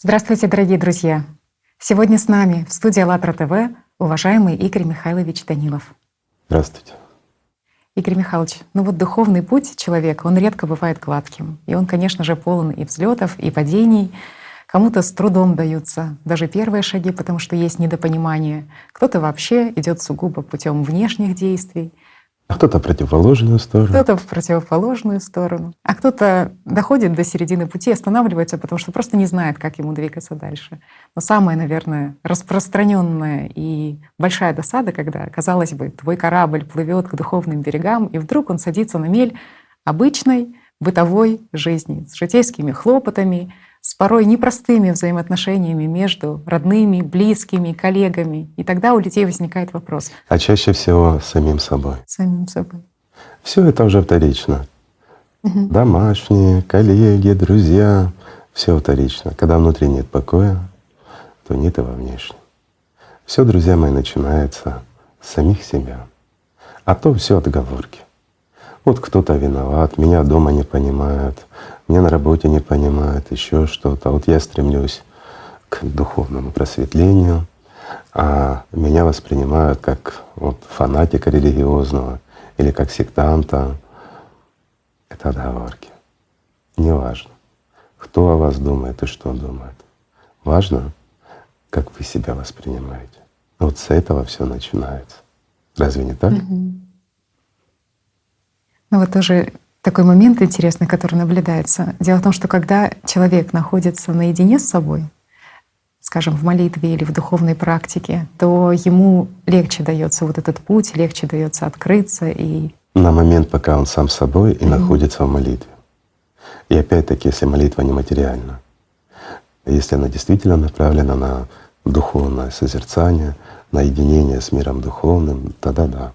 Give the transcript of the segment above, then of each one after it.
Здравствуйте, дорогие друзья! Сегодня с нами в студии АЛЛАТРА ТВ уважаемый Игорь Михайлович Данилов. Здравствуйте. Игорь Михайлович, духовный путь человека, он редко бывает гладким. И он, конечно же, полон и взлетов, и падений. Кому-то с трудом даются даже первые шаги, потому что есть недопонимание. Кто-то вообще идет сугубо путем внешних действий. А кто-то в противоположную сторону. Кто-то в противоположную сторону. А кто-то доходит до середины пути, останавливается, потому что просто не знает, как ему двигаться дальше. Но самая, наверное, распространенная и большая досада, когда, казалось бы, твой корабль плывет к духовным берегам, и вдруг он садится на мель обычной бытовой жизни с житейскими хлопотами, с порой непростыми взаимоотношениями между родными, близкими, коллегами. И тогда у людей возникает вопрос. А чаще всего с самим собой. Самим собой. Все это уже вторично. Домашние, коллеги, друзья — все вторично. Когда внутри нет покоя, то нет и во внешнем. Все, друзья мои, начинается с самих себя. А то все отговорки. Вот кто-то виноват, меня дома не понимают, меня на работе не понимают, еще что-то. Вот я стремлюсь к духовному просветлению, а меня воспринимают как фанатика религиозного или как сектанта. Это отговорки. Не важно, кто о вас думает и что думает. Важно, как вы себя воспринимаете. Вот с этого все начинается. Разве не так? Тоже такой момент интересный, который наблюдается. Дело в том, что когда человек находится наедине с собой, скажем, в молитве или в духовной практике, то ему легче дается вот этот путь, легче дается открыться и… На момент, пока он сам с собой и находится в молитве. И опять-таки, если молитва не материальна, если она действительно направлена на духовное созерцание, на единение с миром духовным, тогда да.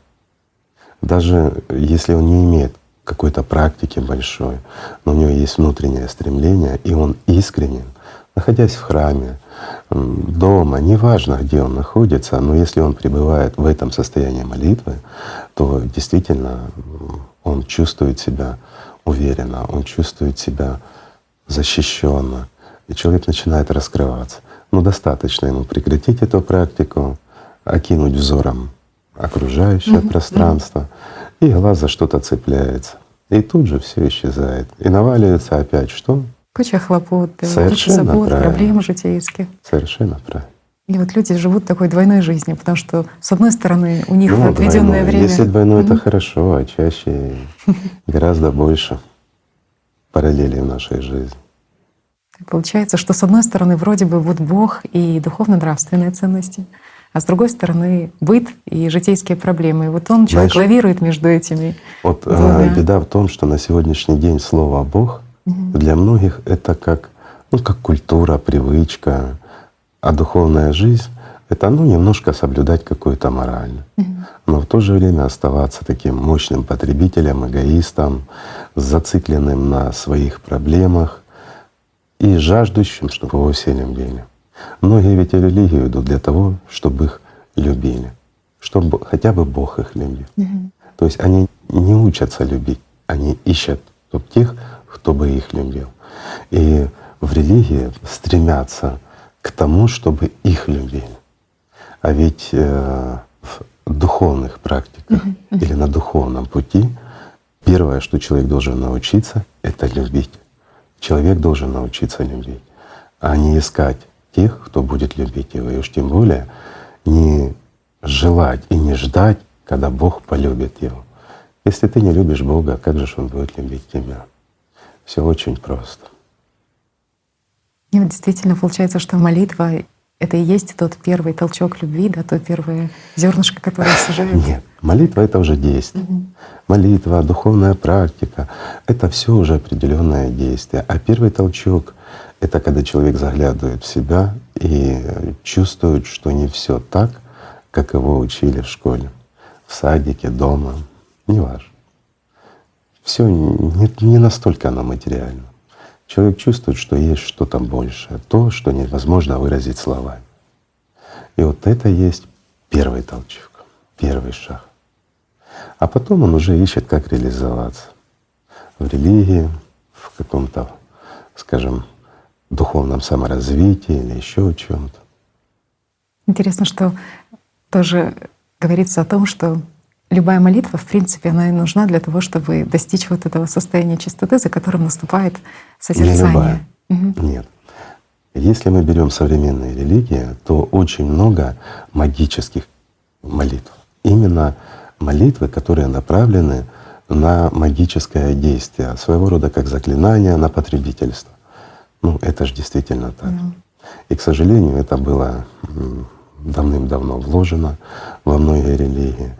Даже если он не имеет какой-то практики большой, но у него есть внутреннее стремление, и он искренен, находясь в храме, дома, неважно, где он находится, но если он пребывает в этом состоянии молитвы, то действительно он чувствует себя уверенно, он чувствует себя защищенно, и человек начинает раскрываться. Но достаточно ему прекратить эту практику, окинуть взором окружающее пространство, и глаз за что-то цепляется. И тут же все исчезает. И наваливается опять что? Куча хлопот, Совершенно забот, правильно. проблем житейских. Совершенно правильно. И люди живут такой двойной жизнью, потому что, с одной стороны, у них отведенное время… Если двойной — это хорошо, а чаще гораздо больше параллелей в нашей жизни. Получается, что с одной стороны вроде бы Бог и духовно-нравственные ценности, а с другой стороны быт и житейские проблемы. И человек лавирует между этими. Беда в том, что на сегодняшний день слово «Бог» для многих это как культура, привычка, а духовная жизнь — это немножко соблюдать какую-то мораль. Но в то же время оставаться таким мощным потребителем, эгоистом, зацикленным на своих проблемах и жаждущим, чтобы его все любили. Многие ведь в религию идут для того, чтобы их любили, чтобы хотя бы Бог их любил. То есть они не учатся любить, они ищут тех, кто бы их любил. И в религии стремятся к тому, чтобы их любили. А ведь в духовных практиках или на духовном пути первое, что человек должен научиться, это любить. Человек должен научиться любить, а не искать тех, кто будет любить его. И уж тем более не желать и не ждать, когда Бог полюбит его. Если ты не любишь Бога, как же Он будет любить тебя? Все очень просто. И действительно получается, что молитва — это и есть тот первый толчок любви, то первое зернышко, которое сажается. Нет, молитва — это уже действие. Молитва, духовная практика — это все уже определенное действие. А первый толчок — это когда человек заглядывает в себя и чувствует, что не все так, как его учили в школе, в садике, дома, неважно. Все не настолько оно материально. Человек чувствует, что есть что-то большее, то, что невозможно выразить словами. И это есть первый толчок, первый шаг. А потом он уже ищет, как реализоваться в религии, в каком-то, скажем, духовном саморазвитии или еще о чем-то. Интересно, что тоже говорится о том, что любая молитва, в принципе, она и нужна для того, чтобы достичь вот этого состояния чистоты, за которым наступает Не созерцание. любая. Мгм. Нет. Если мы берем современные религии, то очень много магических молитв. Именно молитвы, которые направлены на магическое действие, своего рода как заклинание на потребительство. Ну, это же действительно так. И, к сожалению, это было давным-давно вложено во многие религии.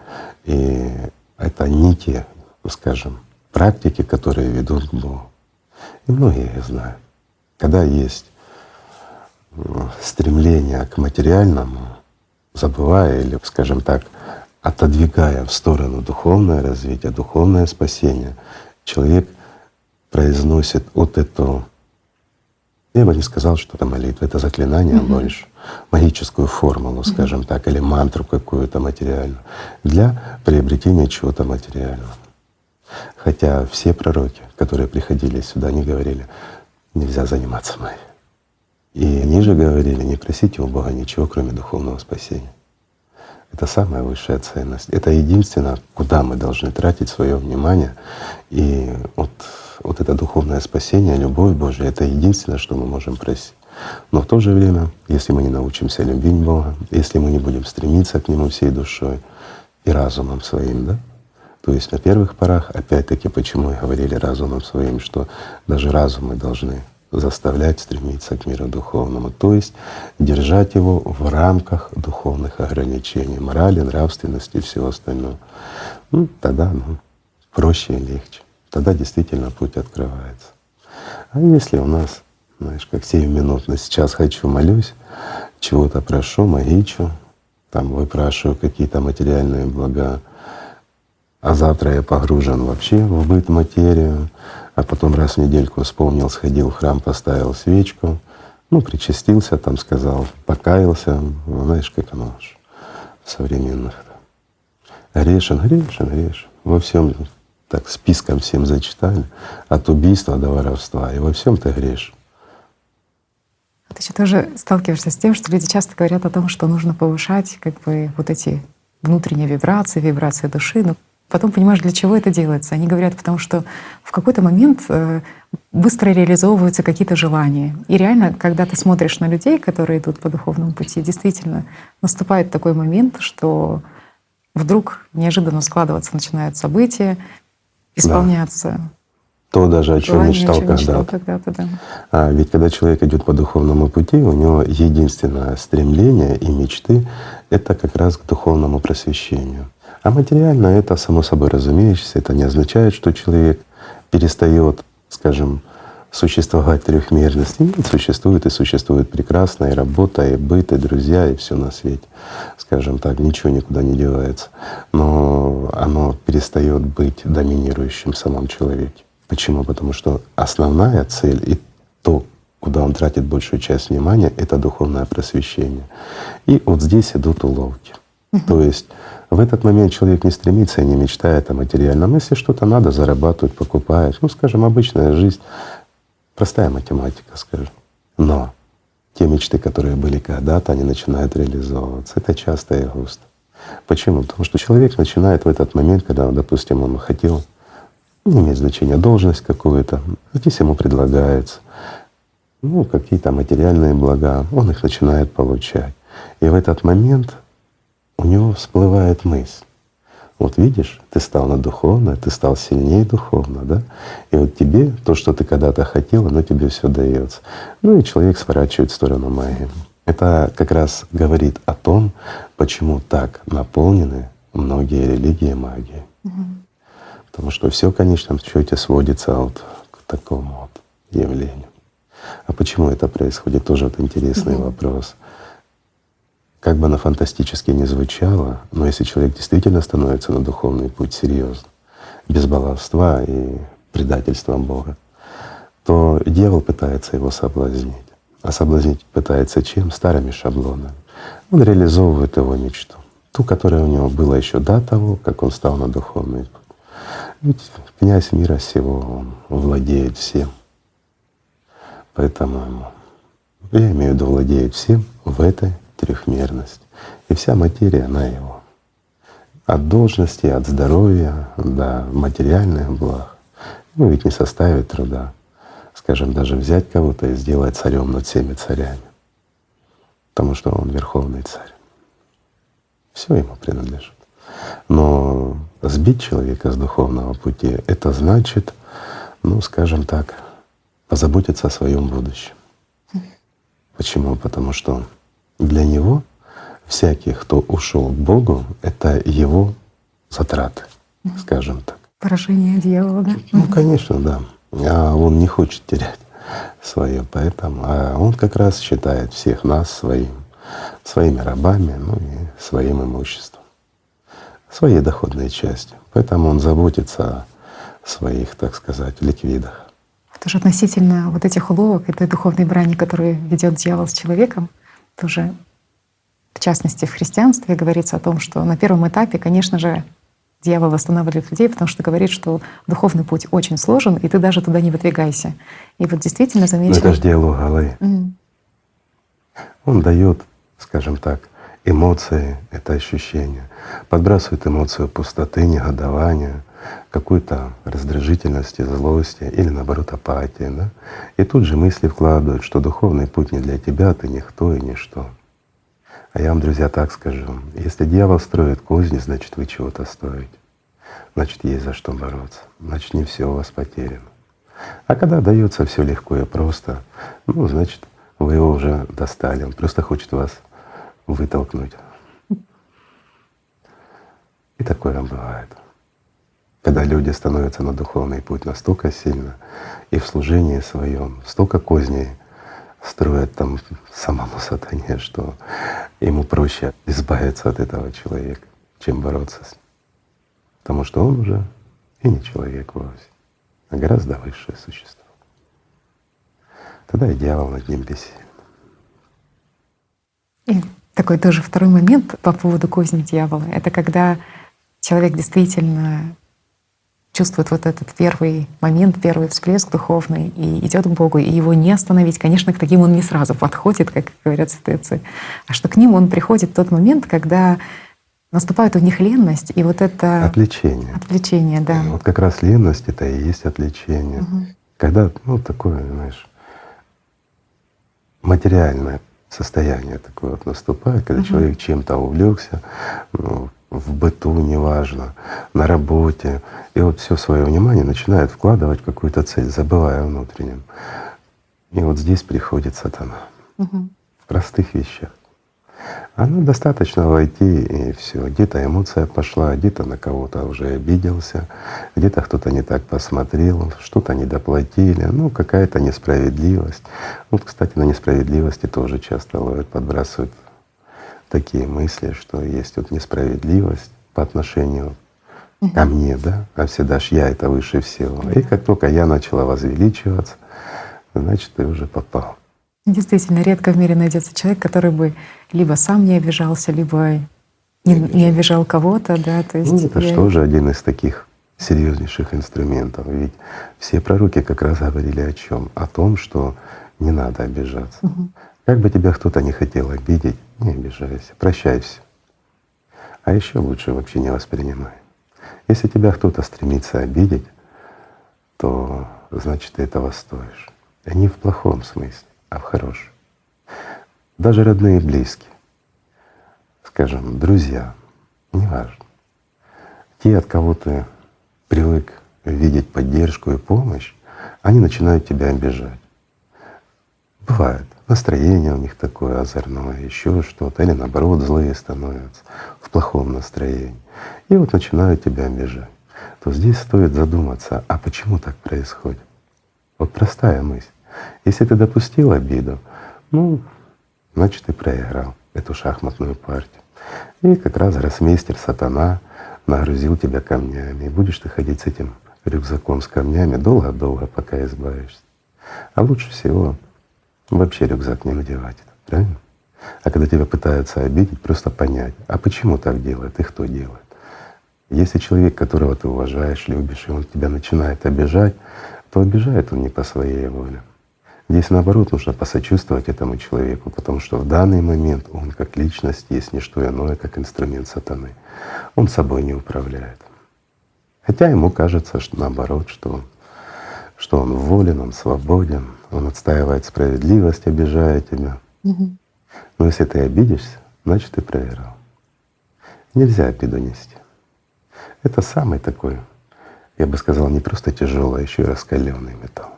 И это не те, скажем, практики, которые ведут к Богу. И многие их знают. Когда есть стремление к материальному, забывая или, скажем так, отодвигая в сторону духовное развитие, духовное спасение, человек произносит вот эту, я бы не сказал, что это молитва, это заклинание больше, магическую формулу, скажем так, или мантру какую-то материальную для приобретения чего-то материального. Хотя все пророки, которые приходили сюда, они говорили, нельзя заниматься магией. И они же говорили, не просите у Бога ничего, кроме духовного спасения. Это самая высшая ценность. Это единственное, куда мы должны тратить свое внимание. И вот это духовное спасение, любовь Божия — это единственное, что мы можем просить. Но в то же время, если мы не научимся любить Бога, если мы не будем стремиться к Нему всей душой и разумом своим, да, то есть на первых порах, опять-таки, почему и говорили разумом своим, что даже разум мы должны заставлять стремиться к миру духовному, то есть держать его в рамках духовных ограничений, морали, нравственности и всего остального. Ну, тогда проще и легче. Тогда действительно путь открывается. А если у нас, знаешь, как сиюминутно, сейчас хочу, молюсь, чего-то прошу, магичу, там выпрашиваю какие-то материальные блага, а завтра я погружен вообще в быт, материю, а потом раз в недельку вспомнил, сходил в храм, поставил свечку, причастился, там сказал, покаялся, знаешь, как оно ж в современных. Грешен. Во всем так списком всем зачитали, от убийства до воровства, и во всем ты грешен. Ты еще тоже сталкиваешься с тем, что люди часто говорят о том, что нужно повышать вот эти внутренние вибрации души, но потом понимаешь, для чего это делается. Они говорят, потому что в какой-то момент быстро реализовываются какие-то желания. И реально, когда ты смотришь на людей, которые идут по духовному пути, действительно наступает такой момент, что вдруг неожиданно складываться начинают события, исполняться. То даже о чем желания, мечтал когда-то. когда-то, да. А ведь когда человек идет по духовному пути, у него единственное стремление и мечты — это как раз к духовному просвещению. А материально — это само собой разумеющееся, это не означает, что человек перестает, скажем, существовать в трехмерности. Нет, существует прекрасно, и работа, и быт, и друзья, и все на свете. Скажем так, ничего никуда не девается. Но оно перестает быть доминирующим в самом человеке. Почему? Потому что основная цель и то, куда он тратит большую часть внимания, это духовное просвещение. И вот здесь идут уловки. То есть в этот момент человек не стремится и не мечтает о материальном. Если что-то надо, зарабатывать, покупает. Скажем, обычная жизнь, простая математика, скажем. Но те мечты, которые были когда-то, они начинают реализовываться. Это часто и густо. Почему? Потому что человек начинает в этот момент, когда, допустим, он хотел, не имеет значения, должность какую-то, здесь ему предлагается, какие-то материальные блага, он их начинает получать. И в этот момент у него всплывает мысль. Вот видишь, ты стал на духовное, ты стал сильнее духовно, да? И вот тебе то, что ты когда-то хотел, оно тебе все дается. И человек сворачивает в сторону магии. Это как раз говорит о том, почему так наполнены многие религии магией. Потому что все в конечном счете сводится вот к такому вот явлению. А почему это происходит, тоже вот интересный вопрос. Как бы оно фантастически ни звучало, но если человек действительно становится на духовный путь серьезно, без баловства и предательства Бога, то дьявол пытается его соблазнить. А соблазнить пытается чем? Старыми шаблонами. Он реализовывает его мечту, ту, которая у него была еще до того, как он стал на духовный путь. Ведь князь мира сего, он владеет всем. Поэтому ему я имею в виду владеет всем в этой трехмерности. И вся материя, она его. От должности, от здоровья до материальных благ. Ну ведь не составит труда, скажем, даже взять кого-то и сделать царем над всеми царями, потому что он верховный царь. Все ему принадлежит. Но сбить человека с духовного пути — это значит, ну, скажем так, позаботиться о своем будущем. Почему? Потому что для него всякий, кто ушел к Богу, это его затраты, скажем так. Поражение дьявола, да? Ну, конечно, да. А он не хочет терять свое, поэтому он как раз считает всех нас своими рабами, ну и своим имуществом, своей доходной частью. Поэтому он заботится о своих, так сказать, ликвидах. Тоже относительно вот этих уловок, этой духовной брани, которую ведет дьявол с человеком, тоже, в частности, в христианстве говорится о том, что на первом этапе, конечно же, дьявол останавливает людей, потому что говорит, что духовный путь очень сложен, и ты даже туда не выдвигайся. И вот действительно Но замечено. это же диалог головы. Он дает, скажем так, эмоции, это ощущение, подбрасывает эмоцию пустоты, негодования, какой-то раздражительности, злости или наоборот апатии, да? И тут же мысли вкладывают, что духовный путь не для тебя, ты никто и ничто. А я вам, друзья, так скажу: если дьявол строит козни, значит вы чего-то стоите, значит есть за что бороться, значит не все у вас потеряно. А когда дается все легко и просто, ну значит вы его уже достали, он просто хочет вас вытолкнуть. И такое бывает. Когда люди становятся на духовный путь настолько сильно и в служении своем столько козней строят там самому сатане, что ему проще избавиться от этого человека, чем бороться с ним. Потому что он уже и не человек вовсе, а гораздо высшее существо. Тогда и дьявол над ним бессилен. И такой тоже второй момент по поводу козни дьявола — это когда человек действительно чувствует вот этот первый момент, первый всплеск духовный и идет к Богу, и его не остановить. Конечно, к таким он не сразу подходит, как говорят святые отцы, а что к ним он приходит в тот момент, когда наступает у них ленность и вот это Отвлечение. отвлечение, да. Вот как раз ленность — это и есть отвлечение. Когда, ну, такое, знаешь, материальное состояние такое вот наступает, когда человек чем-то увлекся, ну, в быту, неважно, на работе, и вот все свое внимание начинает вкладывать в какую-то цель, забывая о внутреннем. И вот здесь приходит сатана в простых вещах. А ну достаточно войти и все. Где-то эмоция пошла, где-то на кого-то уже обиделся, где-то кто-то не так посмотрел, что-то недоплатили, ну какая-то несправедливость. Вот, кстати, на несправедливости тоже часто ловят, подбрасывают такие мысли, что есть вот несправедливость по отношению ко мне, да, а всегда ж я — это выше всего. И как только я начала возвеличиваться, значит, ты уже попал. Действительно, редко в мире найдется человек, который бы либо сам не обижался, либо не обижал кого-то, да, то есть. Ну, это же тоже один из таких серьезнейших инструментов. Ведь все пророки как раз говорили о чем? О том, что не надо обижаться. Как бы тебя кто-то не хотел обидеть, не обижайся, прощай все. А еще лучше вообще не воспринимай. Если тебя кто-то стремится обидеть, то значит ты этого стоишь. И не в плохом смысле, а в хорошем. Даже родные и близкие, скажем, друзья, неважно, те, от кого ты привык видеть поддержку и помощь, они начинают тебя обижать. Бывает, настроение у них такое озорное, еще что-то, или наоборот злые становятся, в плохом настроении, и вот начинают тебя обижать. То здесь стоит задуматься, а почему так происходит? Вот простая мысль. Если ты допустил обиду, ну, значит, ты проиграл эту шахматную партию. И как раз гроссмейстер сатана нагрузил тебя камнями, и будешь ты ходить с этим рюкзаком с камнями долго-долго, пока избавишься. А лучше всего вообще рюкзак не надевать, правильно? А когда тебя пытаются обидеть, просто понять, а почему так делает и кто делает. Если человек, которого ты уважаешь, любишь, и он тебя начинает обижать, то обижает он не по своей воле. Здесь наоборот нужно посочувствовать этому человеку, потому что в данный момент он как личность есть не что иное, как инструмент сатаны. Он собой не управляет. Хотя ему кажется, что наоборот, что он волен, он свободен, он отстаивает справедливость, обижая тебя. Но если ты обидишься, значит ты проиграл. Нельзя обиду нести. Это самый такой, я бы сказал, не просто тяжелый, а еще и раскаленный металл,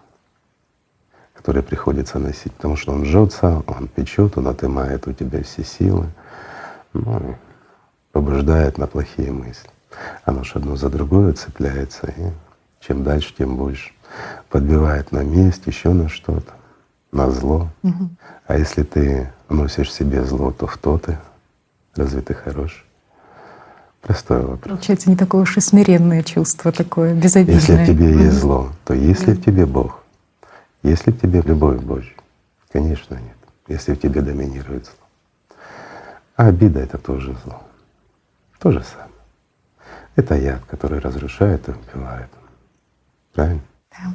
который приходится носить, потому что он жжется, он печет, он отымает у тебя все силы, ну и побуждает на плохие мысли. Оно ж одно за другое цепляется, и чем дальше, тем больше. Подбивает на месть, еще на что-то, на зло. А если ты носишь в себе зло, то кто ты? Разве ты хороший? Простой вопрос. Получается, не такое уж и смиренное чувство, такое безобидное. Если в тебе есть зло, то есть ли в тебе Бог? Есть ли в тебе любовь Божья? Конечно, нет, если в тебе доминирует зло. А обида — это тоже зло. То же самое. Это яд, который разрушает и убивает. Правильно? Да.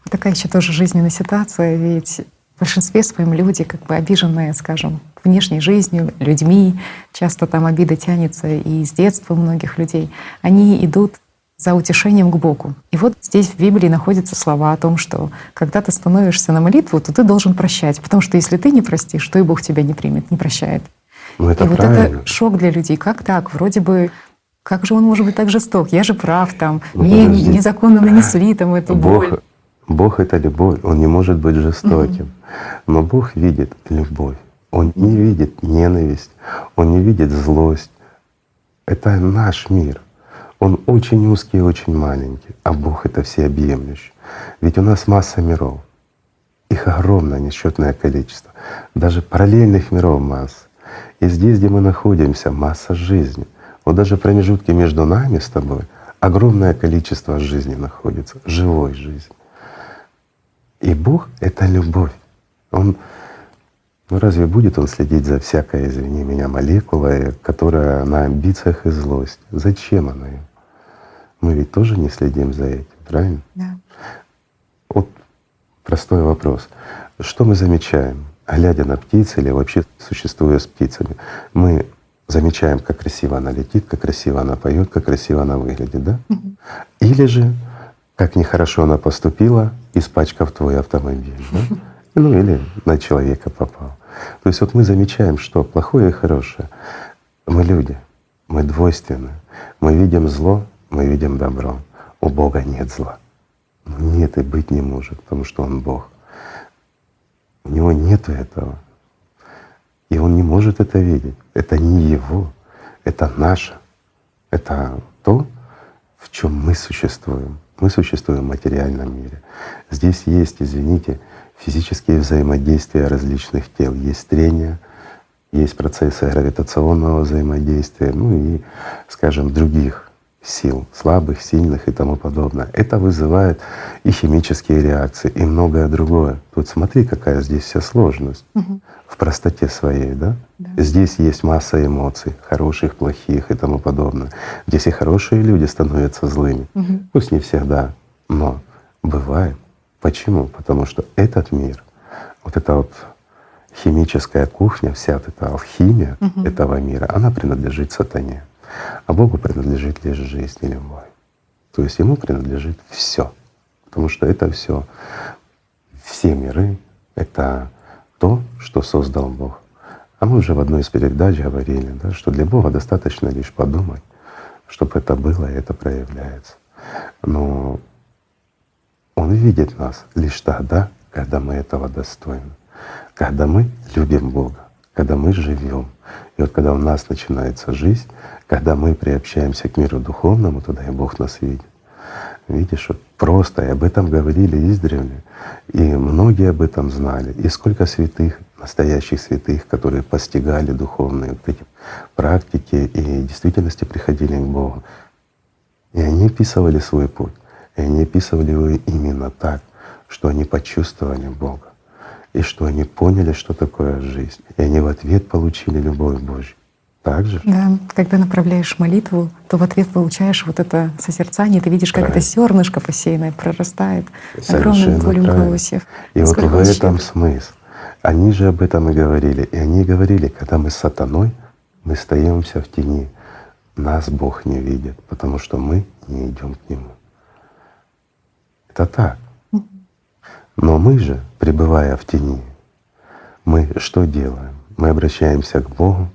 Вот такая еще тоже жизненная ситуация, ведь в большинстве своем люди как бы обиженные, скажем, внешней жизнью, людьми, часто там обида тянется и с детства у многих людей, они идут за утешением к Богу. И вот здесь в Библии находятся слова о том, что когда ты становишься на молитву, то ты должен прощать, потому что если ты не простишь, то и Бог тебя не примет, не прощает. Ну это и вот правильно. это шок для людей. Как так? Вроде бы как же он может быть так жесток? Я же прав, там, Ну, мне подожди. незаконно нанесли там эту боль. Бог — это любовь, Он не может быть жестоким. Но Бог видит любовь, Он не видит ненависть, Он не видит злость. Это наш мир. Он очень узкий и очень маленький, а Бог — это всеобъемлющий. Ведь у нас масса миров. Их огромное несчетное количество. Даже параллельных миров масса. И здесь, где мы находимся, масса жизни. Вот даже в промежутке между нами с тобой огромное количество жизни находится, живой жизни. И Бог — это любовь. Он, ну разве будет Он следить за всякой, извини меня, молекулой, которая на амбициях и злость? Зачем она им? Мы ведь тоже не следим за этим, правильно? Да. Вот простой вопрос. Что мы замечаем, глядя на птиц или вообще существуя с птицами? Мы замечаем, как красиво она летит, как красиво она поет, как красиво она выглядит, да? Или же как нехорошо она поступила, испачкав твой автомобиль, да? Ну или на человека попал. То есть вот мы замечаем, что плохое и хорошее. Мы люди, мы двойственны, мы видим зло, мы видим добро. У Бога нет зла. Нет и быть не может, потому что Он Бог. У Него нету этого. И Он не может это видеть. Это не Его, это наше. Это то, в чем мы существуем. Мы существуем в материальном мире. Здесь есть, извините, физические взаимодействия различных тел. Есть трение, есть процессы гравитационного взаимодействия, ну и, скажем, других сил, слабых, сильных и тому подобное. Это вызывает и химические реакции, и многое другое. Тут смотри, какая здесь вся сложность в простоте своей, да? Здесь есть масса эмоций, хороших, плохих и тому подобное. Здесь и хорошие люди становятся злыми. Пусть не всегда, но бывает. Почему? Потому что этот мир, вот эта вот химическая кухня, вся вот эта алхимия этого мира, она принадлежит сатане. А Богу принадлежит лишь жизнь и любовь. То есть Ему принадлежит все, потому что это все миры — это то, что создал Бог. А мы уже в одной из передач говорили, да, что для Бога достаточно лишь подумать, чтобы это было, и это проявляется. Но Он видит нас лишь тогда, когда мы этого достойны, когда мы любим Бога, когда мы живем. И вот когда у нас начинается жизнь, когда мы приобщаемся к миру духовному, тогда и Бог нас видит. Видишь, вот просто, и об этом говорили издревле, и многие об этом знали. И сколько святых, настоящих святых, которые постигали духовные вот эти практики и в действительности приходили к Богу. И они описывали свой путь, и они описывали его именно так, что они почувствовали Бога, и что они поняли, что такое жизнь. И они в ответ получили любовь Божью. Так же? Да, когда направляешь молитву, то в ответ получаешь вот это созерцание, ты видишь, как это зернышко посеянное прорастает огромным Совершенно полем правильно. колосьев. И вот Насколько в он этом щедр. смысл. Они же об этом и говорили. И они говорили, когда мы с сатаной, мы остаемся в тени, нас Бог не видит, потому что мы не идем к Нему. Это так. Но мы же, пребывая в тени, мы что делаем? Мы обращаемся к Богу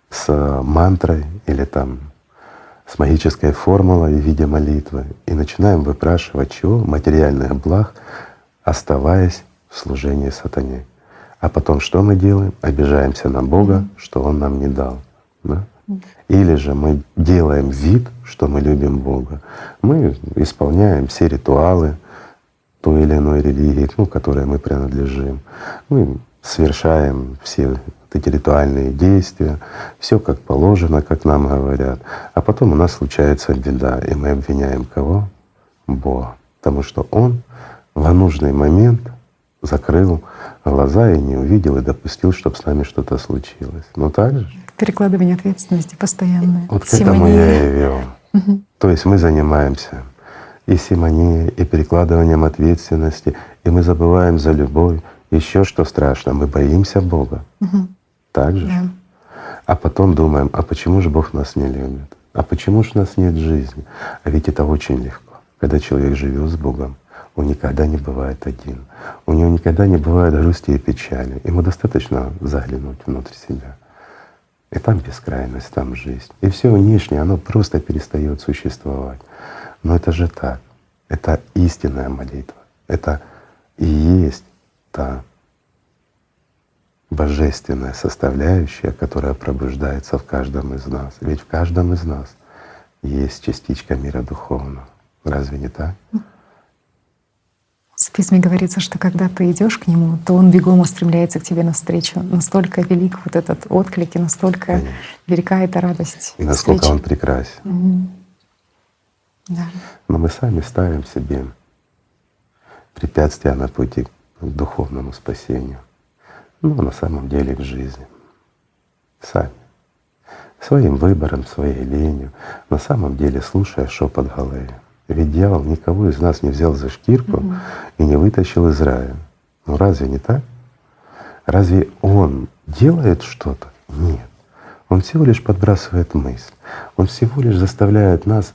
с мантрой или там с магической формулой в виде молитвы и начинаем выпрашивать чего? Материальных благ, оставаясь в служении сатане. А потом что мы делаем? Обижаемся на Бога, что Он нам не дал. Да? Или же мы делаем вид, что мы любим Бога. Мы исполняем все ритуалы той или иной религии, которой мы принадлежим. Мы совершаем все вот эти ритуальные действия, все как положено, как нам говорят. А потом у нас случается беда, и мы обвиняем кого? Бога. Потому что Он в нужный момент закрыл глаза и не увидел, и допустил, чтобы с нами что-то случилось. Но так же? Перекладывание ответственности постоянное. Вот к этому я и вел. То есть мы занимаемся и симонией, и перекладыванием ответственности, и мы забываем за любовь. Еще что страшно, мы боимся Бога. Так же? Да. А потом думаем, а почему же Бог нас не любит? А почему же у нас нет жизни? А ведь это очень легко. Когда человек живет с Богом, он никогда не бывает один. У него никогда не бывает грусти и печали. Ему достаточно заглянуть внутрь себя. И там бескрайность, там жизнь. И все внешнее, оно просто перестает существовать. Но это же так. Это истинная молитва. Это и есть та божественная составляющая, которая пробуждается в каждом из нас. Ведь в каждом из нас есть частичка мира духовного. Разве не так? В письме говорится, что когда ты идешь к Нему, то Он бегом устремляется к тебе навстречу. Настолько велик вот этот отклик, и настолько Конечно. велика эта радость. И насколько встречи. Он прекрасен. Да. Но мы сами ставим себе препятствия на пути к духовному спасению. Ну, на самом деле к жизни. Сами. Своим выбором, своей ленью, на самом деле слушая шепот головы. Ведь дьявол никого из нас не взял за шкирку и не вытащил из рая. Ну разве не так? Разве он делает что-то? Нет. Он всего лишь подбрасывает мысль. Он всего лишь заставляет нас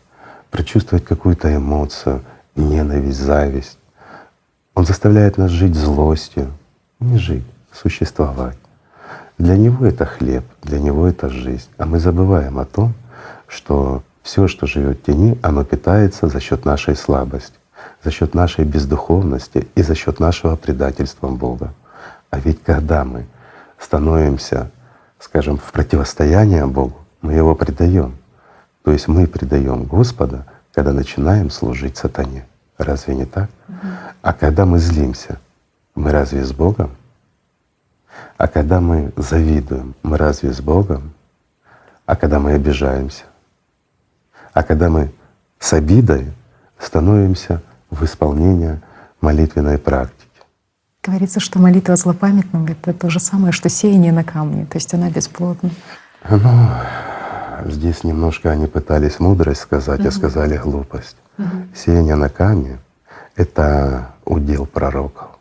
прочувствовать какую-то эмоцию, ненависть, зависть. Он заставляет нас жить злостью. Не жить, существовать. Для него это хлеб, для него это жизнь. А мы забываем о том, что все, что живет в тени, оно питается за счет нашей слабости, за счет нашей бездуховности и за счет нашего предательства Бога. А ведь когда мы становимся, скажем, в противостояние Богу, мы Его предаем. То есть мы предаем Господа, когда начинаем служить сатане. Разве не так? А когда мы злимся, мы разве с Богом? А когда мы завидуем, мы разве с Богом? А когда мы обижаемся? А когда мы с обидой становимся в исполнение молитвенной практики? Говорится, что молитва злопамятным — это то же самое, что сеяние на камне, то есть она бесплодна. Ну, здесь немножко они пытались мудрость сказать, а сказали глупость. Сеяние на камне — это удел пророков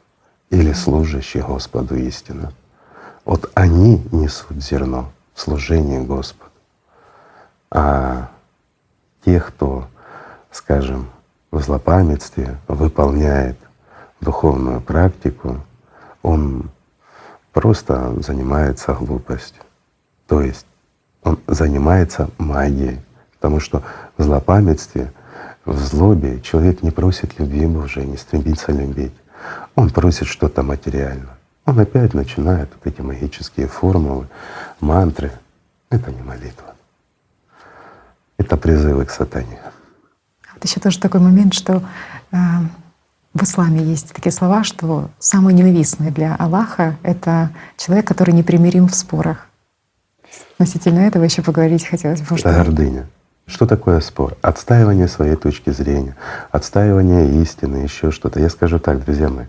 или служащих Господу истинно. Вот они несут зерно в служении Господу. А те, кто, скажем, в злопамятстве выполняет духовную практику, он просто занимается глупостью. То есть он занимается магией, потому что в злопамятстве, в злобе человек не просит любви Божией, не стремится любить. Он просит что-то материальное. Он опять начинает вот эти магические формулы, мантры. Это не молитва. Это призывы к сатане. Вот еще тоже такой момент, что в исламе есть такие слова, что самое ненавистное для Аллаха — это человек, который непримирим в спорах. Относительно этого еще поговорить хотелось бы. Это гордыня. Что такое спор? Отстаивание своей точки зрения, отстаивание истины, еще что-то. Я скажу так, друзья мои,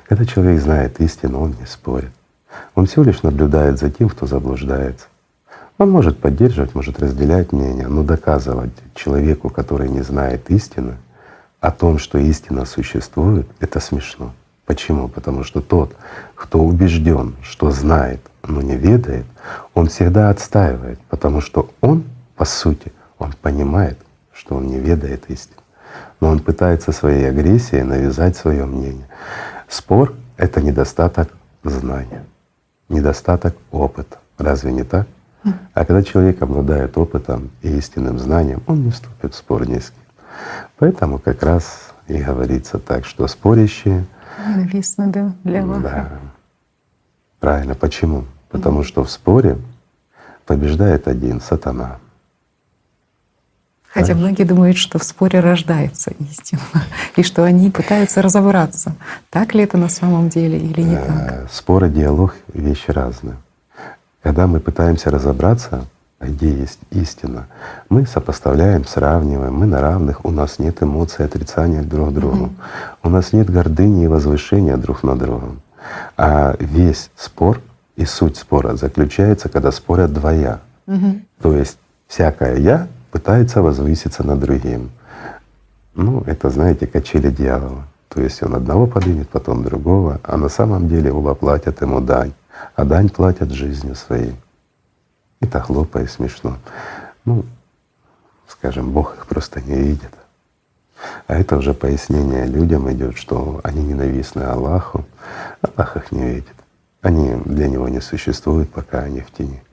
когда человек знает истину, он не спорит. Он всего лишь наблюдает за тем, кто заблуждается. Он может поддерживать, может разделять мнение, но доказывать человеку, который не знает истины, о том, что истина существует, это смешно. Почему? Потому что тот, кто убежден, что знает, но не ведает, он всегда отстаивает, потому что он, по сути, он понимает, что он не ведает истины. Но он пытается своей агрессией навязать свое мнение. Спор — это недостаток знания, недостаток опыта. Разве не так? А когда человек обладает опытом и истинным знанием, он не вступит в спор ни с кем. Поэтому как раз и говорится так, что спорящие ненавистны, да, для Аллаха. Да, правильно. Почему? Потому что в споре побеждает один — сатана. Хотя многие думают, что в споре рождается истина, и что они пытаются разобраться, так ли это на самом деле или не так. Спор и диалог — вещи разные. Когда мы пытаемся разобраться, где есть истина, мы сопоставляем, сравниваем, мы на равных, у нас нет эмоций отрицания друг к другу, у нас нет гордыни и возвышения друг над другом. А весь спор и суть спора заключается, когда спорят два «я». То есть всякое «я» пытается возвыситься над другим. Ну, это, знаете, качели дьявола. То есть он одного поднимет, потом другого, а на самом деле оба платят ему дань, а дань платят жизнью своей. Это хлопо и смешно. Ну, скажем, Бог их просто не видит. А это уже пояснение людям идет, что они ненавистны Аллаху, Аллах их не видит. Они для Него не существуют, пока они в тени.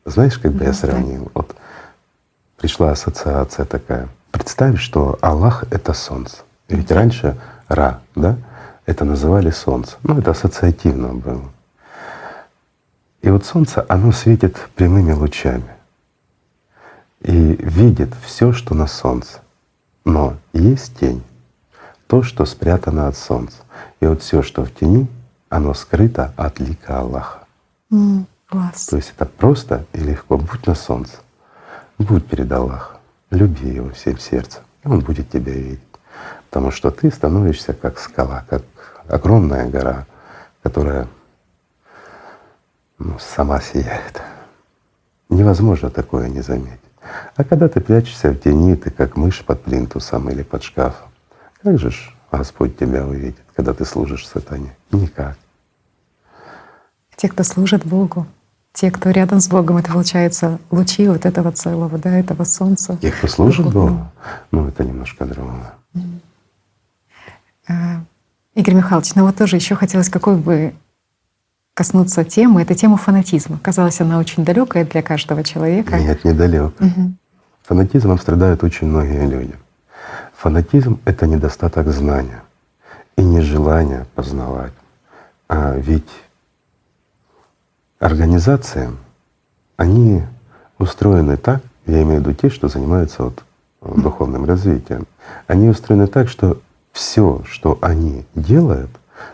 Знаешь, как бы я сравнил? Вот пришла ассоциация такая. Представь, что Аллах — это солнце. Ведь раньше Ра, да, это называли солнце. Ну, это ассоциативно было. И вот солнце, оно светит прямыми лучами и видит все, что на солнце. Но есть тень, то, что спрятано от солнца. И вот все, что в тени, оно скрыто от лика Аллаха. Класс. То есть это просто и легко. Будь на солнце, будь перед Аллахом, люби Его всем сердцем, и Он будет тебя видеть. Потому что ты становишься как скала, как огромная гора, которая сама сияет. Невозможно такое не заметить. А когда ты прячешься в тени, ты как мышь под плинтусом или под шкафом. Как же ж Господь тебя увидит, когда ты служишь сатане? Никак. Те, кто служит Богу, те, кто рядом с Богом, это получается лучи вот этого целого, да, этого солнца. Те, кто служит Богу, ну это немножко другое. Игорь Михайлович, ну вот тоже еще хотелось какой бы коснуться темы, это тема фанатизма. Казалось, она очень далекая для каждого человека. Нет, недалек. Фанатизмом страдают очень многие люди. Фанатизм — это недостаток знания и нежелание познавать. А ведь организации, они устроены так, я имею в виду те, что занимаются вот духовным развитием, они устроены так, что все, что они делают,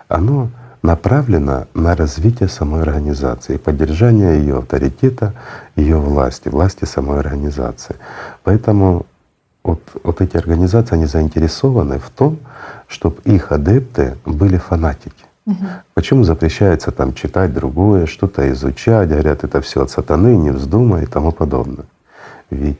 оно направлена на развитие самой организации, поддержание ее авторитета, ее власти самой организации. Поэтому вот эти организации, они заинтересованы в том, чтобы их адепты были фанатики. Почему запрещается там читать другое, что-то изучать, говорят, это все от сатаны, не вздумай и тому подобное. Ведь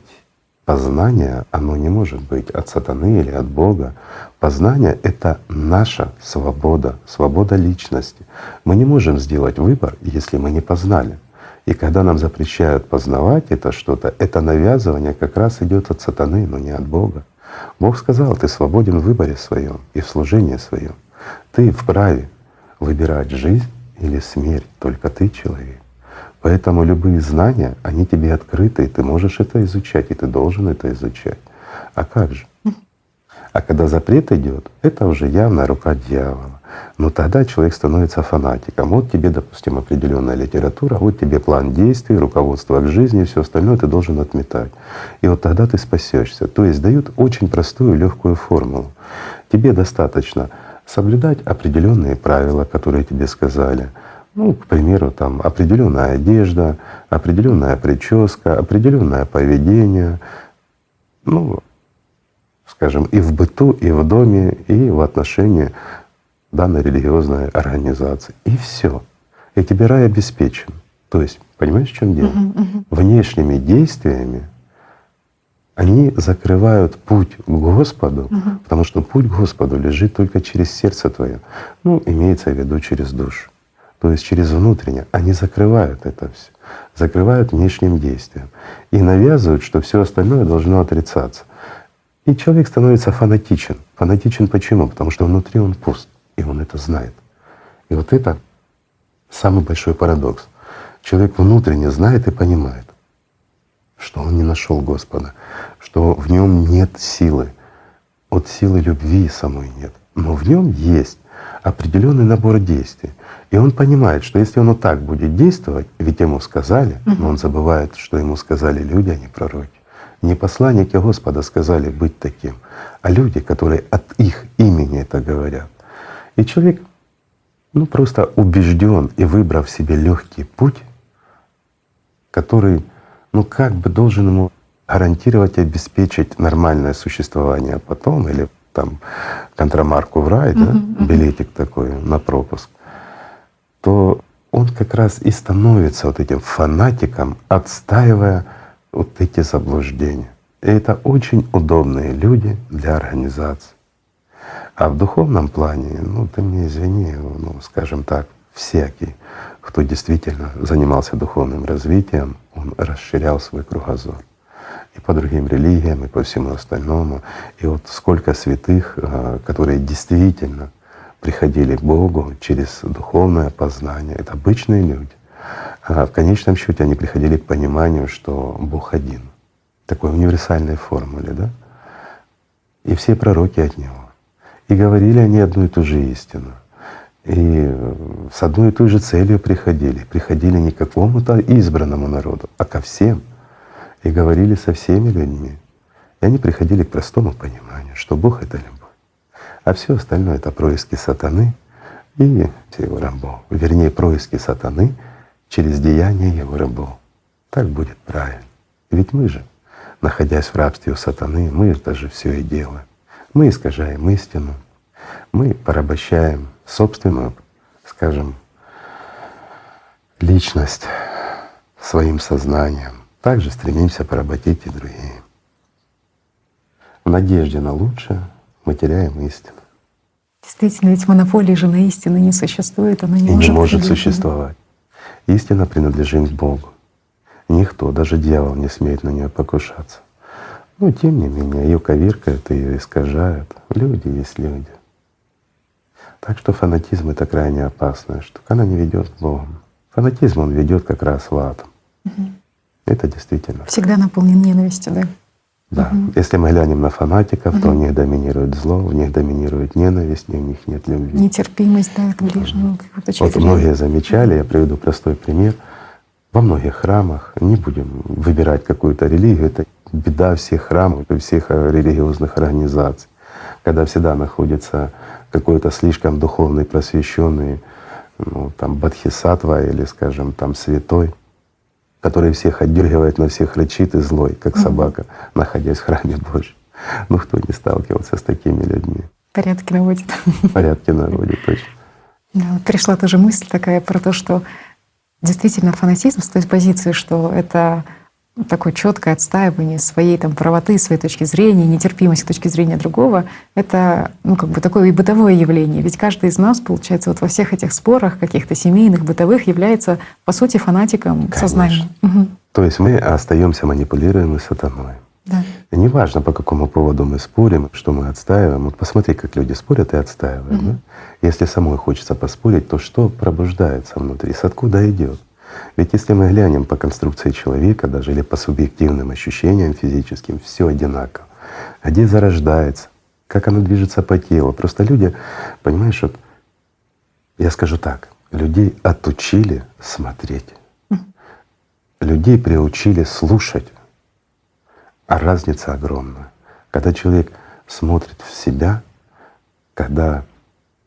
познание, оно не может быть от сатаны или от Бога. Познание — это наша свобода, свобода личности. Мы не можем сделать выбор, если мы не познали. И когда нам запрещают познавать это что-то, это навязывание как раз идет от сатаны, но не от Бога. Бог сказал: ты свободен в выборе своем и в служении своем. Ты вправе выбирать жизнь или смерть, только ты человек. Поэтому любые знания, они тебе открыты, и ты можешь это изучать, и ты должен это изучать. А как же? А когда запрет идет, это уже явная рука дьявола. Но тогда человек становится фанатиком. Вот тебе, допустим, определенная литература, вот тебе план действий, руководство к жизни, все остальное ты должен отметать. И вот тогда ты спасешься. То есть дают очень простую легкую формулу. Тебе достаточно соблюдать определенные правила, которые тебе сказали. Ну, к примеру, там определенная одежда, определенная прическа, определенное поведение. Ну, скажем, и в быту, и в доме, и в отношении данной религиозной организации. И все. И тебе рай обеспечен. То есть, понимаешь, в чем дело? Внешними действиями они закрывают путь к Господу, потому что путь к Господу лежит только через сердце твое. Ну, имеется в виду через душу. То есть через внутреннее. Они закрывают это все, закрывают внешним действием и навязывают, что все остальное должно отрицаться. И человек становится фанатичен. Фанатичен почему? Потому что внутри он пуст, и он это знает. И вот это самый большой парадокс. Человек внутренне знает и понимает, что он не нашел Господа, что в нем нет силы. Вот силы любви самой нет. Но в нем есть определенный набор действий. И он понимает, что если он вот так будет действовать, ведь ему сказали, но он забывает, что ему сказали люди, а не пророки. Не посланники Господа сказали быть таким, а люди, которые от их имени это говорят. И человек просто убежден и выбрав себе легкий путь, который как бы должен ему гарантировать и обеспечить нормальное существование потом, или там контрамарку в рай, билетик такой на пропуск, то он как раз и становится вот этим фанатиком, отстаивая вот эти заблуждения. И это очень удобные люди для организации. А в духовном плане, ты мне извини, скажем так, всякий, кто действительно занимался духовным развитием, он расширял свой кругозор. И по другим религиям, и по всему остальному. И вот сколько святых, которые действительно приходили к Богу через духовное познание, это обычные люди. А в конечном счете они приходили к пониманию, что Бог один. Такой универсальной формуле, да? И все пророки от Него. И говорили они одну и ту же истину. И с одной и той же целью приходили. Приходили не к какому-то избранному народу, а ко всем. И говорили со всеми людьми. И они приходили к простому пониманию, что Бог — это любовь. А все остальное — это происки сатаны и его рабов. Вернее, происки сатаны через деяния его рабов. Так будет правильно. Ведь мы же, находясь в рабстве у сатаны, мы это же все и делаем. Мы искажаем истину, мы порабощаем собственную, скажем, личность своим сознанием. Также стремимся поработить и другие. В надежде на лучшее мы теряем истину. Действительно, ведь монополии же на истину не существует, она не и может, не может существовать. Истина принадлежит Богу. Никто, даже дьявол, не смеет на нее покушаться. Но тем не менее ее коверкают, ее искажают. Люди есть люди. Так что фанатизм — это крайне опасная штука. Она не ведет к Богу. Фанатизм он ведет как раз в ад. Это действительно. Всегда наполнен ненавистью, да? Да. Если мы глянем на фанатиков, то в них доминирует зло, в них доминирует ненависть, у них нет любви. Нетерпимость, да, к ближнему. Вот многие замечали, я приведу простой пример. Во многих храмах, не будем выбирать какую-то религию, это беда всех храмов и всех религиозных организаций, когда всегда находится какой-то слишком духовный, просвещенный, там бодхисаттва или, скажем, там святой, который всех отдергивает, на всех рычит и злой, как собака, находясь в храме Божьем. Кто не сталкивался с такими людьми? Порядки наводит. Порядки наводит, точно. Да, вот пришла тоже мысль такая про то, что действительно фанатизм с той позиции, что это такое четкое отстаивание своей там правоты, своей точки зрения, нетерпимость к точке зрения другого, это такое и бытовое явление. Ведь каждый из нас, получается, вот во всех этих спорах каких-то семейных, бытовых является по сути фанатиком сознания. То есть мы остаемся манипулируемы сатаной. Да. И неважно, по какому поводу мы спорим, что мы отстаиваем. Вот посмотри, как люди спорят и отстаивают. Да? Если самой хочется поспорить, то что пробуждается внутри, с откуда идет? Ведь если мы глянем по конструкции человека даже или по субъективным ощущениям физическим, все одинаково. Где зарождается, как оно движется по телу. Просто люди, понимаешь, вот я скажу так, людей отучили смотреть, людей приучили слушать, а разница огромная. Когда человек смотрит в себя, когда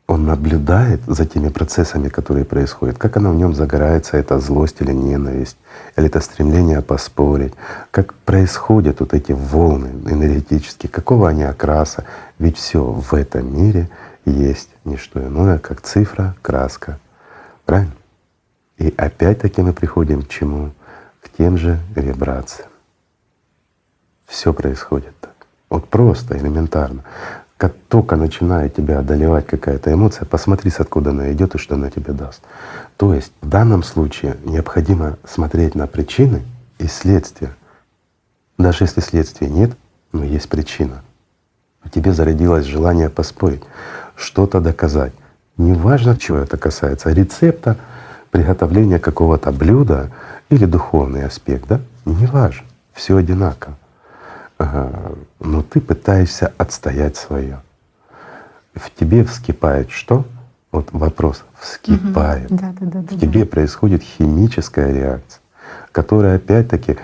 он наблюдает за теми процессами, которые происходят, как она в нем загорается, это злость или ненависть, или это стремление поспорить, как происходят вот эти волны энергетические, какого они окраса. Ведь все в этом мире есть не что иное, как цифра, краска. Правильно? И опять-таки мы приходим к чему? К тем же вибрациям. Все происходит так. Вот просто, элементарно. Как только начинает тебя одолевать какая-то эмоция, посмотри, с откуда она идет и что она тебе даст. То есть в данном случае необходимо смотреть на причины и следствия. Даже если следствия нет, но есть причина. У тебя зародилось желание поспорить, что-то доказать. Неважно, чего это касается, рецепта, приготовления какого-то блюда или духовный аспект, да? Неважно, все одинаково. Но ты пытаешься отстоять свое. В тебе вскипает что? Вот вопрос вскипает. В тебе происходит химическая реакция, которая опять-таки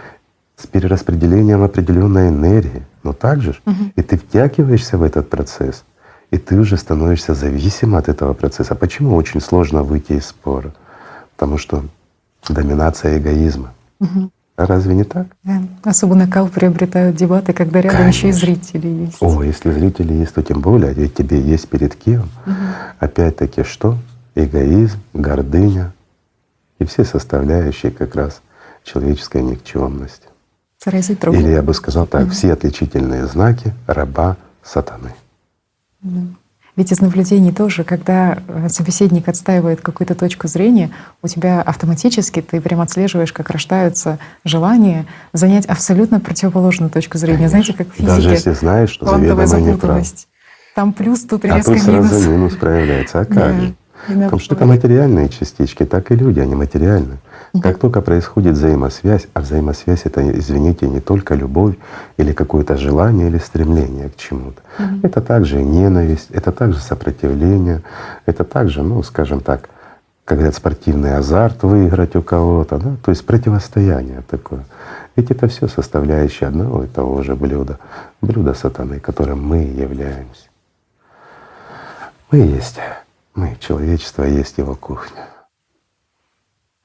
с перераспределением определенной энергии, но также и ты втягиваешься в этот процесс, и ты уже становишься зависим от этого процесса. Почему очень сложно выйти из спора? Потому что доминация эгоизма. Разве не так? Да. Особо накал приобретают дебаты, когда рядом еще и зрители есть. О, если зрители есть, то тем более, ведь тебе есть перед кем. Опять-таки что? Эгоизм, гордыня и все составляющие как раз человеческой никчемности. Заразить другого. Или я бы сказал так, все отличительные знаки раба сатаны. Ведь из наблюдений тоже, когда собеседник отстаивает какую-то точку зрения, у тебя автоматически ты прям отслеживаешь, как рождаются желания занять абсолютно противоположную точку зрения. Конечно. Знаете, как в физике. Даже если знаешь, что квантовая заведомо неправ. запутанность. Там плюс, тут А резко тут сразу минус. минус проявляется. А как же? И Потому что это материальные частички, так и люди, они материальны. Как только происходит взаимосвязь, а взаимосвязь — это, извините, не только любовь или какое-то желание или стремление к чему-то. Это также ненависть, это также сопротивление, это также, ну, скажем так, как говорят, спортивный азарт выиграть у кого-то, да? То есть противостояние такое. Ведь это все составляющие одного и того же блюда, блюда сатаны, которым мы являемся. Мы, человечество, есть его кухня.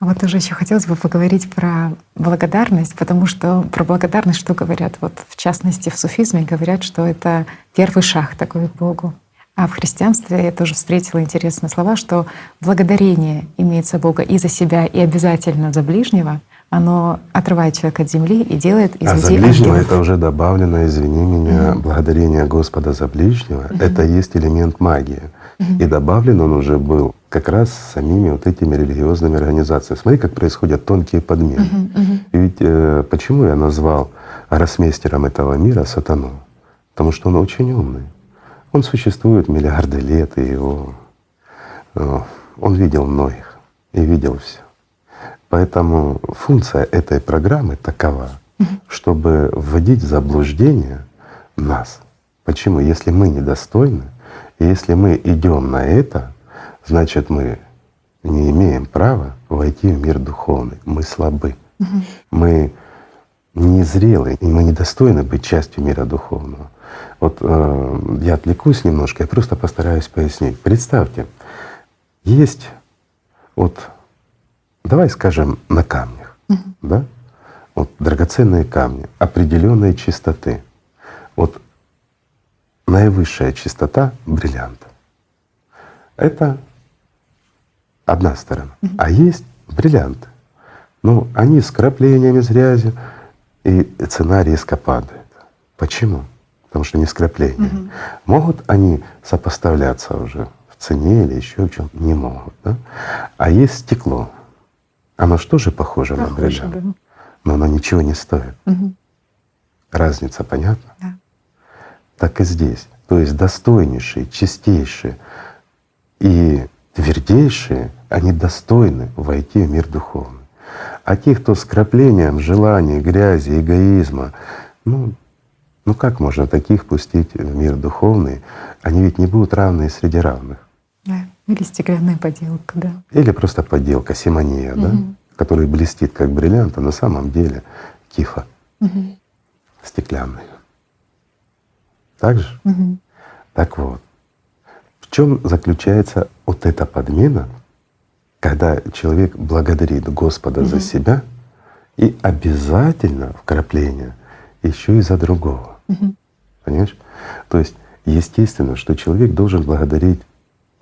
Вот тоже еще хотелось бы поговорить про благодарность, потому что про благодарность что говорят? Вот в частности в суфизме говорят, что это первый шаг такой к Богу. А в христианстве я тоже встретила интересные слова, что благодарение имеется Бога и за себя, и обязательно за ближнего, оно отрывает человека от земли и делает из А за людей ближнего ангелов. это уже добавлено, извини меня, благодарение Господа за ближнего, это есть элемент магии. И добавлен он уже был как раз самими вот этими религиозными организациями. Смотри, как происходят тонкие подмены. И ведь почему я назвал гроссмейстером этого мира сатану? Потому что он очень умный. Он существует миллиарды лет, и он видел многих и видел все. Поэтому функция этой программы такова, чтобы вводить в заблуждение нас. Почему? Если мы недостойны, и если мы идем на это, значит мы не имеем права войти в мир духовный. Мы слабы, мы незрелы, и мы недостойны быть частью мира духовного. Вот я отвлекусь немножко и просто постараюсь пояснить. Представьте, есть вот, давай скажем, на камнях, да? Вот драгоценные камни определенной чистоты. Вот наивысшая чистота бриллианта. Это одна сторона. А есть бриллианты. Ну, они с краплениями, с грязью, и цена резко падает. Почему? Потому что не с краплениями. Могут они сопоставляться уже в цене или еще в чем? Не могут. Да? А есть стекло. Оно что же похоже на бриллиант? Да. Но оно ничего не стоит. Разница понятна? Да. Так и здесь. То есть достойнейшие, чистейшие и твердейшие, они достойны войти в мир духовный. А те, кто с краплением желаний, грязи, эгоизма, ну как можно таких пустить в мир духовный? Они ведь не будут равные среди равных. Да. Или стеклянная поделка, да. Или просто подделка, симония, да, который блестит как бриллиант, а на самом деле кифа стеклянный. Так же? Так вот, в чем заключается вот эта подмена, когда человек благодарит Господа за себя и обязательно вкрапление еще и за другого. Понимаешь? То есть естественно, что человек должен благодарить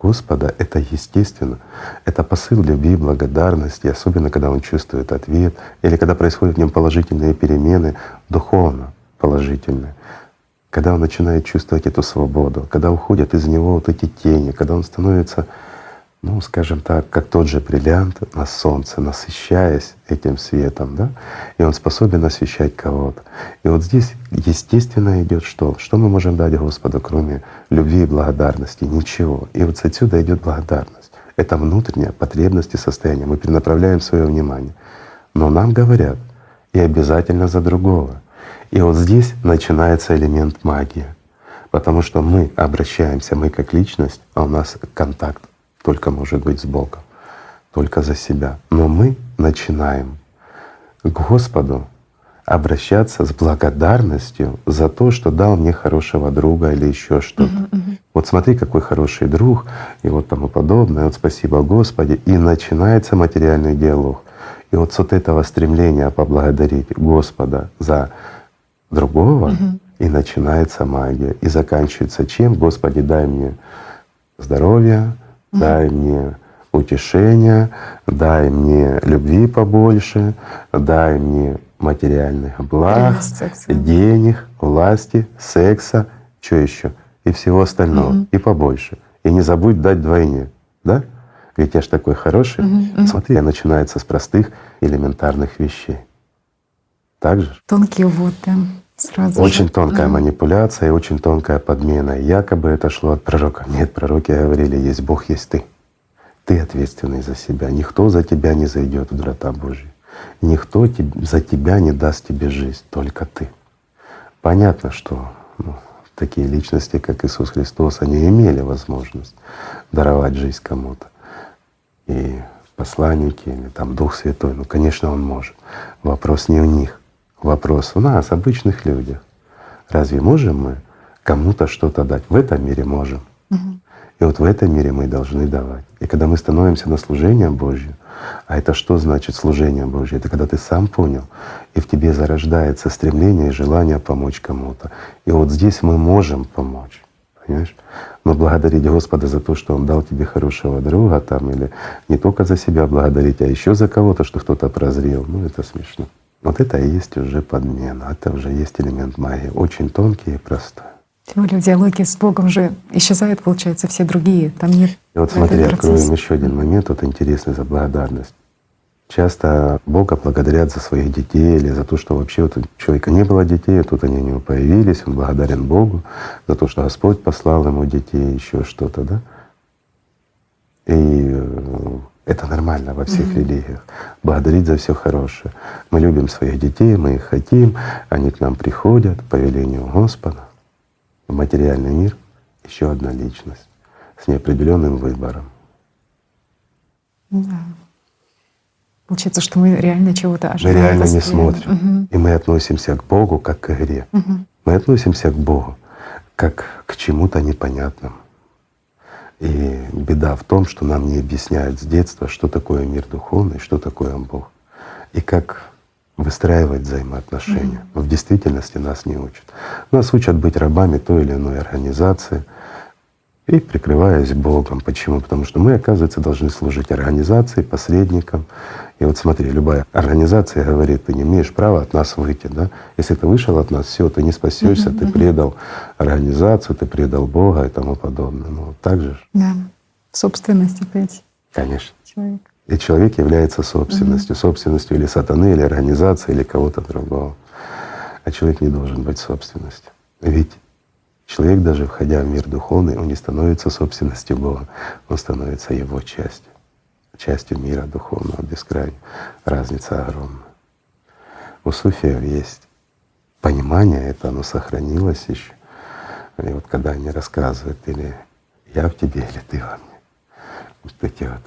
Господа — это естественно. Это посыл любви, благодарности, особенно когда он чувствует ответ или когда происходят в нем положительные перемены, духовно положительные. Когда он начинает чувствовать эту свободу, когда уходят из него вот эти тени, когда он становится, ну, скажем так, как тот же бриллиант на солнце, насыщаясь этим светом, да, и он способен освещать кого-то. И вот здесь естественно идет что? Что мы можем дать Господу, кроме любви и благодарности? Ничего. И вот отсюда идет благодарность. Это внутренняя потребность и состояние. Мы перенаправляем свое внимание. Но нам говорят, и обязательно за другого. И вот здесь начинается элемент магии, потому что мы обращаемся, мы как личность, а у нас контакт только может быть с Богом, только за себя. Но мы начинаем к Господу обращаться с благодарностью за то, что дал мне хорошего друга или еще что-то. Вот смотри, какой хороший друг, и вот тому подобное, вот спасибо Господи, и начинается материальный диалог. И вот с вот этого стремления поблагодарить Господа за другого, и начинается магия. И заканчивается чем? Господи, дай мне здоровья, дай мне утешения, дай мне любви побольше, дай мне материальных благ, денег, власти, секса, что еще? И всего остального, и побольше. И не забудь дать вдвойне, да? Ведь я ж такой хороший. Смотри, начинается с простых элементарных вещей. Так же? Тонкий увод, да, сразу Очень же. тонкая манипуляция и очень тонкая подмена. Якобы это шло от пророка. Нет, пророки говорили, есть Бог, есть ты. Ты ответственный за себя. Никто за тебя не зайдет в врата Божьи. Никто за тебя не даст тебе жизнь, только ты. Понятно, что такие личности, как Иисус Христос, они имели возможность даровать жизнь кому-то. И посланники, или там Дух Святой, конечно, Он может. Вопрос не у них. Вопрос у нас, обычных людях. Разве можем мы кому-то что-то дать? В этом мире можем. И вот в этом мире мы должны давать. И когда мы становимся на служение Божье, а это что значит служение Божье? Это когда ты сам понял, и в тебе зарождается стремление и желание помочь кому-то. И вот здесь мы можем помочь. Понимаешь? Но благодарить Господа за то, что Он дал тебе хорошего друга там, или не только за себя благодарить, а еще за кого-то, что кто-то прозрел, это смешно. Вот это и есть уже подмена, это уже есть элемент магии, очень тонкий и простой. Тем более в диалоге с Богом же исчезают, получается, все другие, там нет. И вот смотри, откроем еще один момент, вот интересный за благодарность. Часто Бога благодарят за своих детей или за то, что вообще вот у человека не было детей, а тут они у него появились, он благодарен Богу за то, что Господь послал ему детей, еще что-то, да? И это нормально во всех религиях. Благодарить за все хорошее. Мы любим своих детей, мы их хотим, они к нам приходят по велению Господа. В материальный мир еще одна личность с неопределенным выбором. Да. Получается, что мы реально чего-то ожидаем. Мы реально не постоянно. смотрим. И мы относимся к Богу как к игре. Мы относимся к Богу как к чему-то непонятному. И беда в том, что нам не объясняют с детства, что такое мир духовный, что такое Бог, и как выстраивать взаимоотношения. Но в действительности нас не учат. Нас учат быть рабами той или иной организации и прикрываясь Богом. Почему? Потому что мы, оказывается, должны служить организации, посредникам. И вот смотри, любая организация говорит, ты не имеешь права от нас выйти, да? Если ты вышел от нас, все, ты не спасешься, ты предал организацию, ты предал Бога и тому подобное. Ну так же. Да, собственность опять. Конечно. Человек. И человек является собственностью, собственностью или сатаны, или организации, или кого-то другого. А человек не должен быть собственностью. Ведь человек, даже входя в мир духовный, он не становится собственностью Бога, он становится его частью мира духовного бескрайнего. Разница огромная. У суфиев есть понимание, это оно сохранилось еще. И вот когда они рассказывают, или я в тебе, или ты во мне, вот эти вот.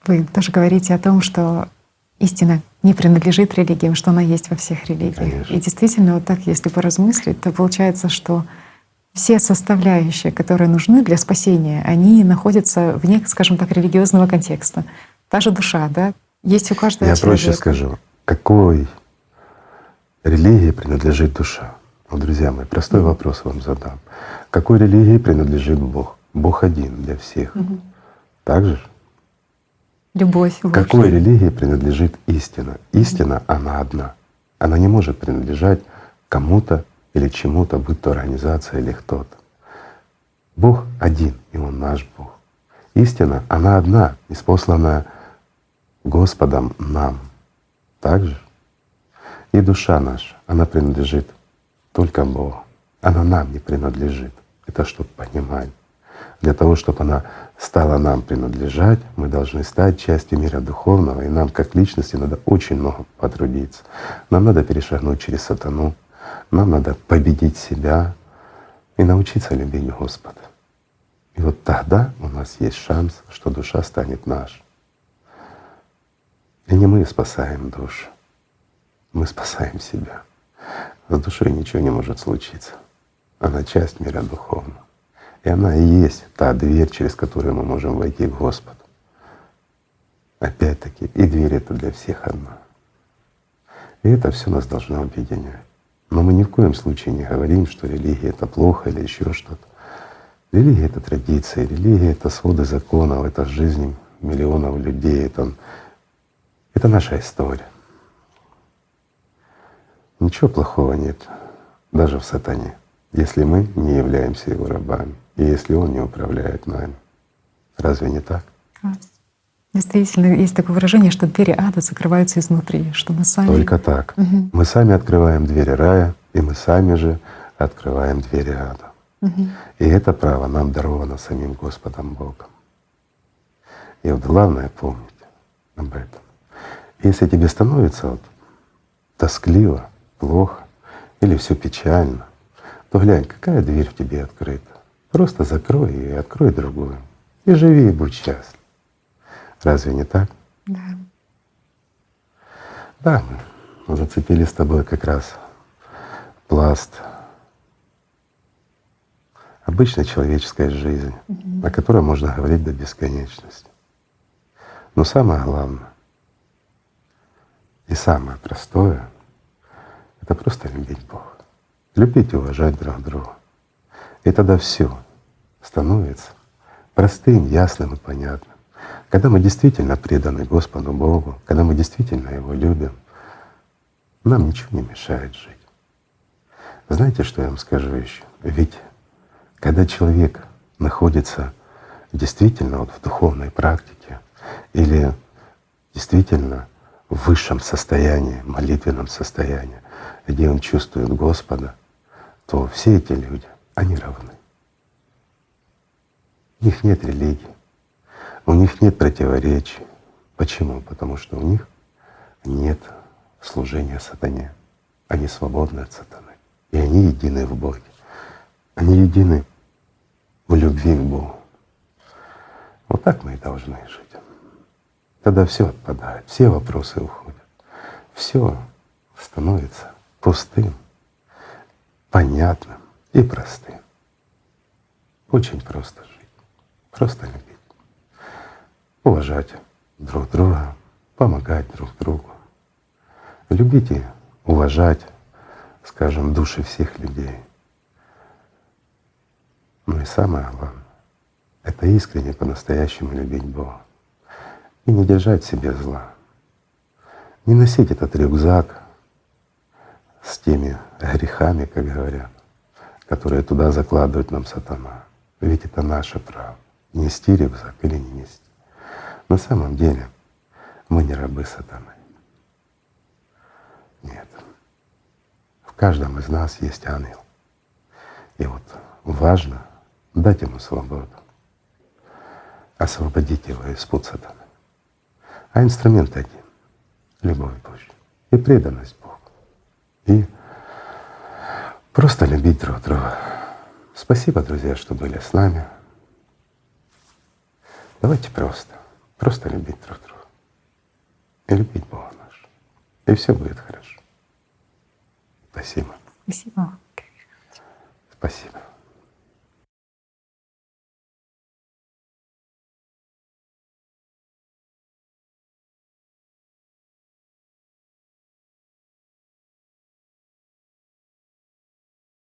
Вы тоже говорите о том, что истина не принадлежит религиям, что она есть во всех религиях. Конечно. И действительно, вот так, если поразмыслить, то получается, что все составляющие, которые нужны для спасения, они находятся вне, скажем так, религиозного контекста. Та же душа, да, есть у каждого Я человека. проще скажу, какой религии принадлежит душа? Вот, друзья мои, простой вопрос вам задам. Какой религии принадлежит Бог? Бог один для всех. Так же? Любовь Какой Божья. религии принадлежит истина? Истина, она одна. Она не может принадлежать кому-то или чему-то, будь то организация или кто-то. Бог один, и Он наш Бог. Истина, она одна, ниспосланная Господом нам. Так же? И душа наша, она принадлежит только Богу. Она нам не принадлежит. Это чтобы понимать. Для того, чтобы она стала нам принадлежать, мы должны стать частью мира духовного, и нам, как личности, надо очень много потрудиться. Нам надо перешагнуть через сатану, нам надо победить себя и научиться любить Господа. И вот тогда у нас есть шанс, что душа станет нашей. И не мы спасаем душу, мы спасаем себя. С душой ничего не может случиться. Она часть мира духовного. И она и есть та дверь, через которую мы можем войти к Господу. Опять-таки, и дверь эта для всех одна. И это все нас должно объединять. Но мы ни в коем случае не говорим, что религия — это плохо или еще что-то. Религия — это традиции, религия — это своды законов, это жизнь миллионов людей, это наша история. Ничего плохого нет, даже в сатане, если мы не являемся его рабами, и если он не управляет нами. Разве не так? Действительно, есть такое выражение, что двери ада закрываются изнутри, что мы сами… Только так. Мы сами открываем двери рая, и мы сами же открываем двери ада. И это право нам даровано самим Господом Богом. И вот главное помнить об этом. Если тебе становится вот тоскливо, плохо или все печально, то глянь, какая дверь в тебе открыта. Просто закрой ее и открой другую. И живи, и будь счастлив. Разве не так? Да. Да, мы зацепили с тобой как раз пласт обычной человеческой жизни, о которой можно говорить до бесконечности. Но самое главное и самое простое — это просто любить Бога. Любить и уважать друг друга. И тогда все становится простым, ясным и понятным. Когда мы действительно преданы Господу Богу, когда мы действительно Его любим, нам ничего не мешает жить. Знаете, что я вам скажу еще? Ведь когда человек находится действительно вот в духовной практике или действительно в высшем состоянии, молитвенном состоянии, где он чувствует Господа, то все эти люди, они равны. У них нет религии, у них нет противоречий. Почему? Потому что у них нет служения сатане. Они свободны от сатаны. И они едины в Боге. Они едины в любви к Богу. Вот так мы и должны жить. Тогда все отпадает, все вопросы уходят. Все становится пустым, понятным и простым. Очень просто жить, просто любить. Уважать друг друга, помогать друг другу. Любить и уважать, скажем, души всех людей. Ну и самое главное — это искренне по-настоящему любить Бога. И не держать в себе зла. Не носить этот рюкзак с теми грехами, как говорят, которые туда закладывает нам сатана. Ведь это наше право — нести рюкзак или не нести. На самом деле мы не рабы сатаны. Нет. В каждом из нас есть ангел. И вот важно дать ему свободу, освободить его из пут сатаны. А инструмент один — любовь Божья и преданность Богу. И просто любить друг друга. Спасибо, друзья, что были с нами. Давайте просто любить друг друга и любить Бога нашего. И все будет хорошо. Спасибо. Спасибо. Спасибо.